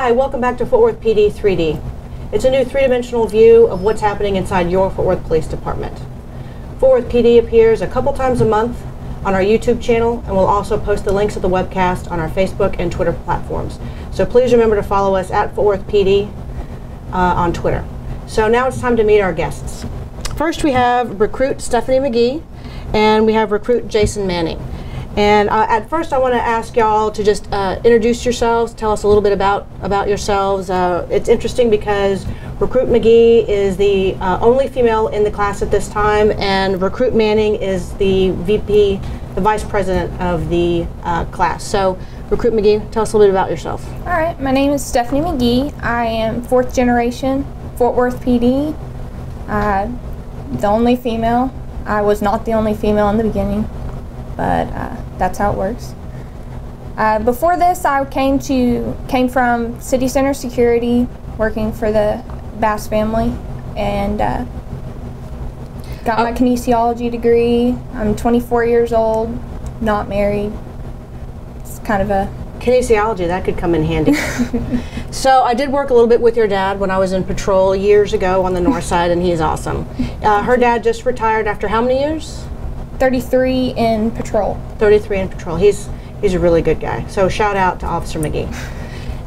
Hi, welcome back to Fort Worth PD3d. It's a new three-dimensional view of what's happening inside your Fort Worth Police Department. Fort Worth PD appears a couple times a month on our YouTube channel, and we'll also post the links of the webcast on our Facebook and Twitter platforms. So please remember to follow us at Fort Worth PD on Twitter. So now it's time to meet our guests. First we have recruit Stephanie McGee, and we have recruit Jason Manning. And at first I want to ask y'all to just introduce yourselves, tell us a little bit about yourselves. It's interesting because recruit McGee is the only female in the class at this time, and recruit Manning is the VP, the vice president of the class. So recruit McGee, tell us a little bit about yourself. All right, my name is Stephanie McGee. I am 4th generation Fort Worth PD, the only female. I was not the only female in the beginning, but that's how it works. Before this, I came from City Center Security, working for the Bass family, and got my kinesiology degree. I'm 24 years old, not married. It's kind of a... Kinesiology, that could come in handy. So I did work a little bit with your dad when I was in patrol years ago on the north side, and he's awesome. Her dad just retired after how many years? 33 in patrol. 33 in patrol. He's a really good guy. So shout out to Officer McGee.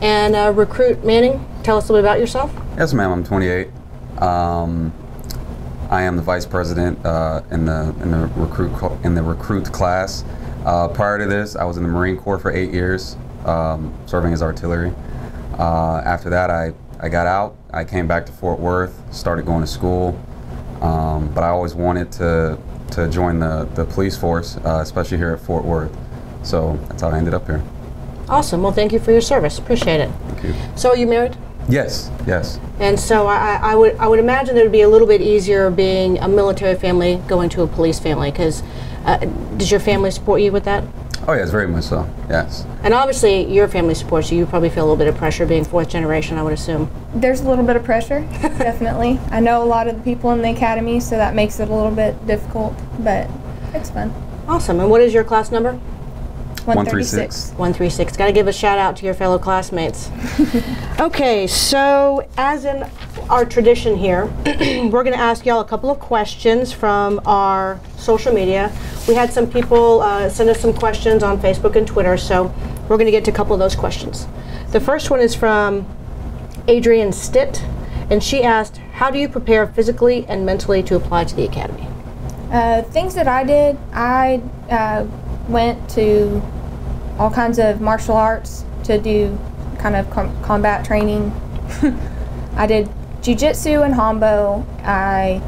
And recruit Manning, tell us a little bit about yourself. Yes, ma'am. I'm 28. I am the vice president in the recruit class. Prior to this, I was in the Marine Corps for 8 years, serving as artillery. After that, I got out. I came back to Fort Worth, started going to school, but I always wanted to join the police force, especially here at Fort Worth. So that's how I ended up here. Awesome. Well, thank you for your service. Appreciate it. Thank you. So are you married? Yes, yes. And so I would imagine that it would be a little bit easier being a military family going to a police family, because does your family support you with that? Oh yes, very much so, yes. And obviously your family supports you. You probably feel a little bit of pressure being 4th generation, I would assume. There's a little bit of pressure, definitely. I know a lot of the people in the academy, so that makes it a little bit difficult, but it's fun. Awesome. And what is your class number? 136. 136. Got to give a shout out to your fellow classmates. Okay, so as in our tradition here, we're going to ask y'all a couple of questions from our social media. We had some people send us some questions on Facebook and Twitter, so we're going to get to a couple of those questions. The first one is from Adrienne Stitt, and she asked, how do you prepare physically and mentally to apply to the academy? Things that I did, I went to all kinds of martial arts to do kind of combat training. I did jiu-jitsu and hambo. I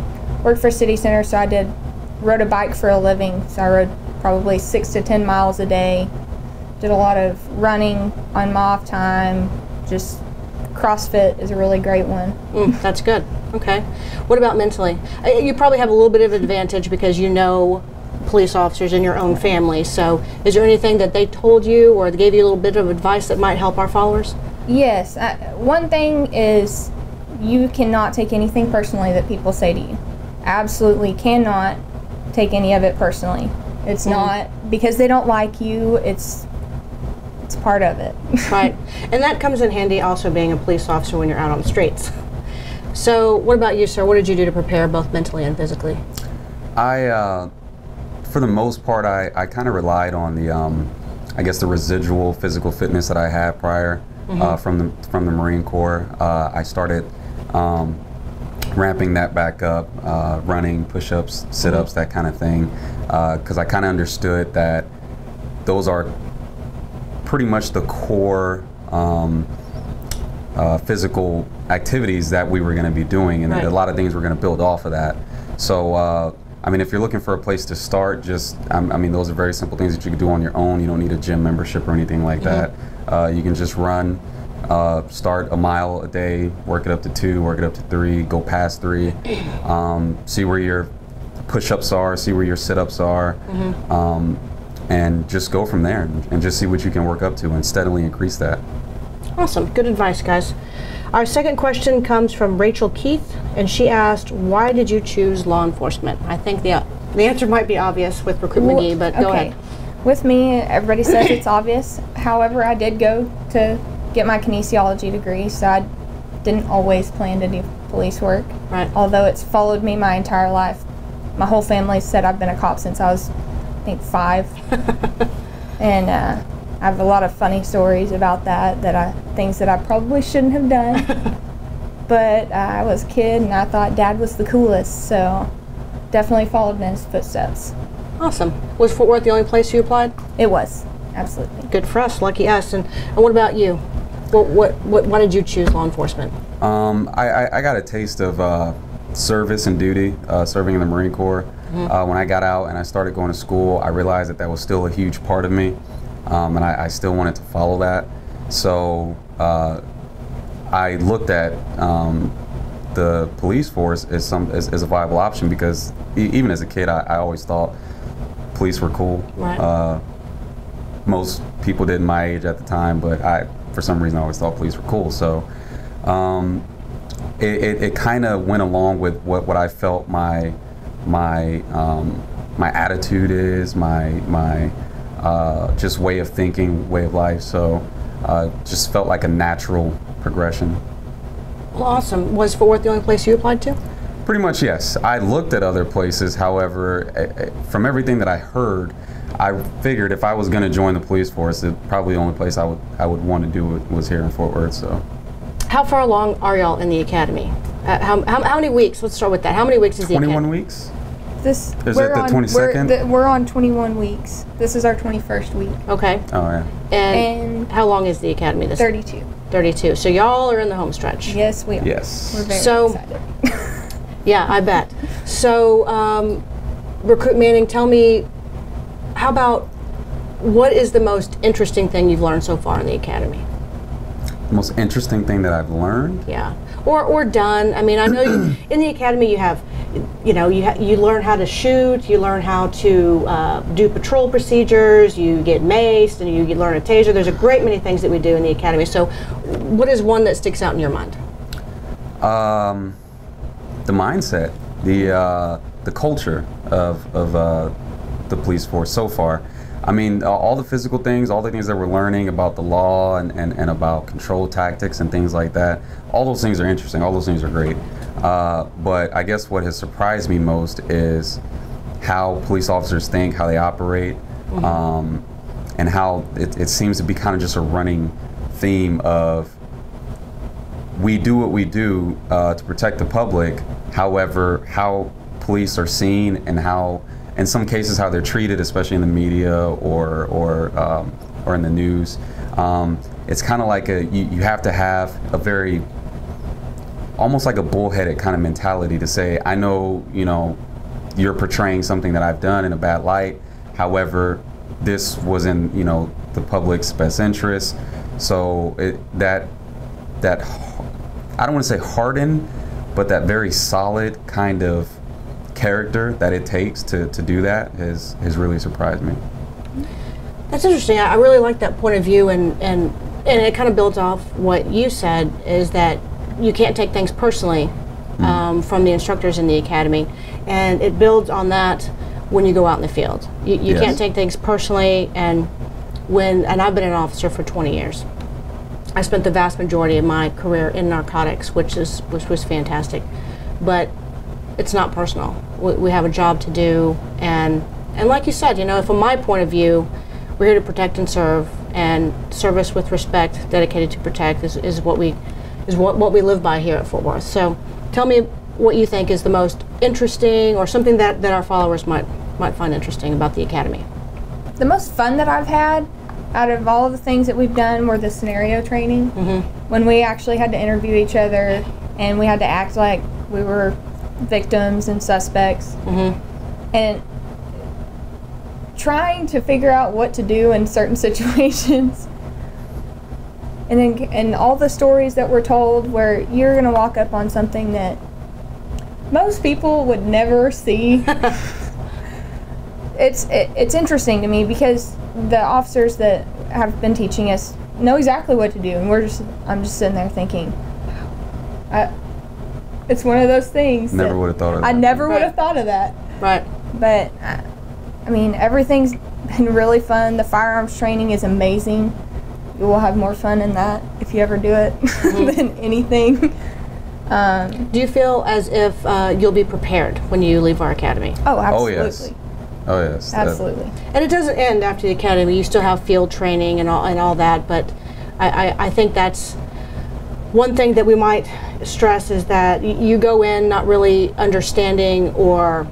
worked for City Center, so I rode a bike for a living. So I rode probably 6 to 10 miles a day. Did a lot of running on my off time. Just CrossFit is a really great one. That's good. Okay. What about mentally? You probably have a little bit of advantage because you know police officers in your own family. So is there anything that they told you or they gave you a little bit of advice that might help our followers? Yes. One thing is you cannot take anything personally that people say to you. Absolutely cannot take any of it personally. It's not because they don't like you. It's part of it. Right. And that comes in handy also being a police officer when you're out on the streets. So what about you, sir? What did you do to prepare both mentally and physically? For the most part, I kind of relied on the, I guess, the residual physical fitness that I had prior from the Marine Corps. I started ramping that back up, running, push-ups, sit-ups, that kind of thing, because I kind of understood that those are pretty much the core physical activities that we were going to be doing, and a lot of things were going to build off of that. So I mean, if you're looking for a place to start, I mean, those are very simple things that you can do on your own. You don't need a gym membership or anything like that. You can just run, start a mile a day, work it up to 2, work it up to 3, go past 3, see where your push-ups are, see where your sit-ups are, and just go from there and just see what you can work up to and steadily increase that. Awesome. Good advice, guys. Our second question comes from Rachel Keith, and she asked, why did you choose law enforcement? I think the answer might be obvious with Recruit McGee, but go ahead. With me, everybody says it's obvious. However, I did go to get my kinesiology degree, so I didn't always plan to do police work. Right. Although it's followed me my entire life. My whole family said I've been a cop since I was, I think, 5. And I have a lot of funny stories about that, things that I probably shouldn't have done. But I was a kid and I thought Dad was the coolest, so definitely followed in his footsteps. Awesome. Was Fort Worth the only place you applied? It was, absolutely. Good for us, lucky us. And what about you? Why did you choose law enforcement? I got a taste of service and duty, serving in the Marine Corps. When I got out and I started going to school, I realized that was still a huge part of me, and I still wanted to follow that. So I looked at the police force as a viable option, because even as a kid, I always thought police were cool. Right. Most people did my age at the time, but for some reason, I always thought police were cool. So it kind of went along with what I felt my attitude is, my just way of thinking, way of life. So just felt like a natural progression. Well, awesome. Was Fort Worth the only place you applied to? Pretty much, yes. I looked at other places. However, from everything that I heard, I figured if I was going to join the police force, probably the only place I would want to do it was here in Fort Worth. So, how far along are y'all in the academy? How many weeks? Let's start with that. How many weeks is the academy? 21 weeks. Is it the 22nd? We're on 21 weeks. This is our 21st week. Okay. Oh yeah. And how long is the academy? 32. 32. So y'all are in the home stretch. Yes, we are. Yes. We're very excited. Yeah, I bet. So, Recruit Manning, tell me, what is the most interesting thing you've learned so far in the academy? The most interesting thing that I've learned? Yeah. Or done. I mean, I know in the academy you have, you learn how to shoot, you learn how to do patrol procedures, you get maced, and you learn a taser. There's a great many things that we do in the academy. So what is one that sticks out in your mind? The mindset, the culture of the police force so far. I mean, all the physical things, all the things that we're learning about the law and about control tactics and things like that, all those things are interesting, all those things are great. But I guess what has surprised me most is how police officers think, how they operate, and how it seems to be kind of just a running theme of we do what we do to protect the public. However, how police are seen and how, in some cases, how they're treated, especially in the media or in the news, it's kind of like you have to have a very, almost like a bullheaded kind of mentality to say, I know, you're portraying something that I've done in a bad light. However, this was in, the public's best interest. So that I don't want to say hardened, but that very solid kind of character that it takes to do that has really surprised me. That's interesting. I really like that point of view, and it kind of builds off what you said, is that you can't take things personally from the instructors in the academy, and it builds on that when you go out in the field. You Yes. can't take things personally, and I've been an officer for 20 years. I spent the vast majority of my career in narcotics, which was fantastic, but it's not personal. We have a job to do, and like you said, from my point of view, we're here to protect and serve, and service with respect, dedicated to protect, is what we live by here at Fort Worth. So, tell me what you think is the most interesting, or something that our followers might find interesting about the academy. The most fun that I've had out of all of the things that we've done were the scenario training. When we actually had to interview each other and we had to act like we were victims and suspects, and trying to figure out what to do in certain situations, and all the stories that were told where you're going to walk up on something that most people would never see. It's interesting to me because the officers that have been teaching us know exactly what to do, and I'm just sitting there thinking, it's one of those things. Never would have thought of that. I never would have thought of that. Right. But I mean, everything's been really fun. The firearms training is amazing. You will have more fun in that if you ever do it than anything. Do you feel as if you'll be prepared when you leave our academy? Oh, absolutely. Oh, yes. Oh, yes. Absolutely. And it doesn't end after the academy. You still have field training and all that, but I think that's one thing that we might stress is that you go in not really understanding or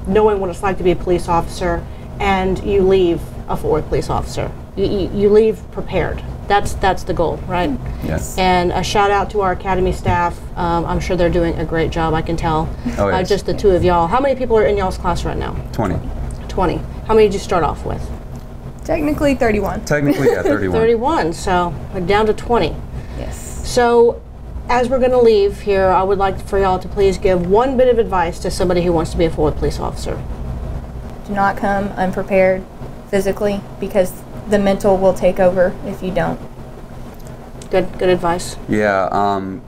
knowing what it's like to be a police officer, and you leave a Fort Worth police officer. You leave prepared. That's the goal, right? Yes. And a shout out to our academy staff. I'm sure they're doing a great job, I can tell. Oh, yes. Just the two of y'all. How many people are in y'all's class right now? 20. 20. How many did you start off with? Technically 31. Technically, yeah, 31. 31, so we're down to 20. Yes. So as we're going to leave here, I would like for y'all to please give one bit of advice to somebody who wants to be a Fort Worth police officer. Do not come unprepared physically, because the mental will take over if you don't. Good advice. Yeah,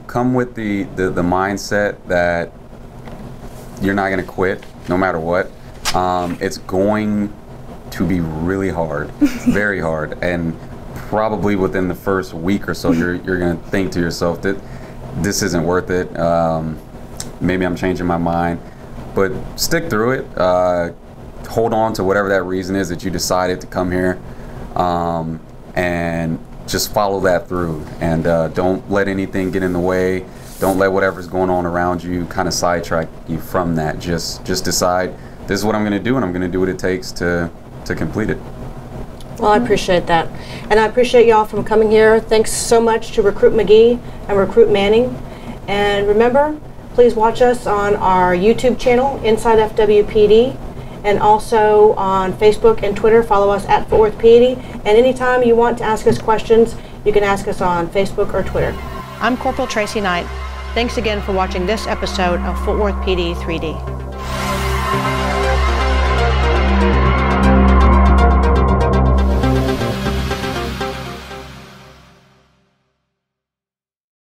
come with the mindset that you're not going to quit no matter what. It's going to be really hard, very hard, and probably within the first week or so, you're going to think to yourself that this isn't worth it. Maybe I'm changing my mind, but stick through it. Hold on to whatever that reason is that you decided to come here, and just follow that through. And don't let anything get in the way. Don't let whatever's going on around you kind of sidetrack you from that. Just decide, this is what I'm going to do, and I'm going to do what it takes to complete it. Well, I appreciate that. And I appreciate y'all from coming here. Thanks so much to Recruit McGee and Recruit Manning. And remember, please watch us on our YouTube channel, Inside FWPD, and also on Facebook and Twitter. Follow us at Fort Worth PD. And anytime you want to ask us questions, you can ask us on Facebook or Twitter. I'm Corporal Tracey Knight. Thanks again for watching this episode of Fort Worth PD 3D.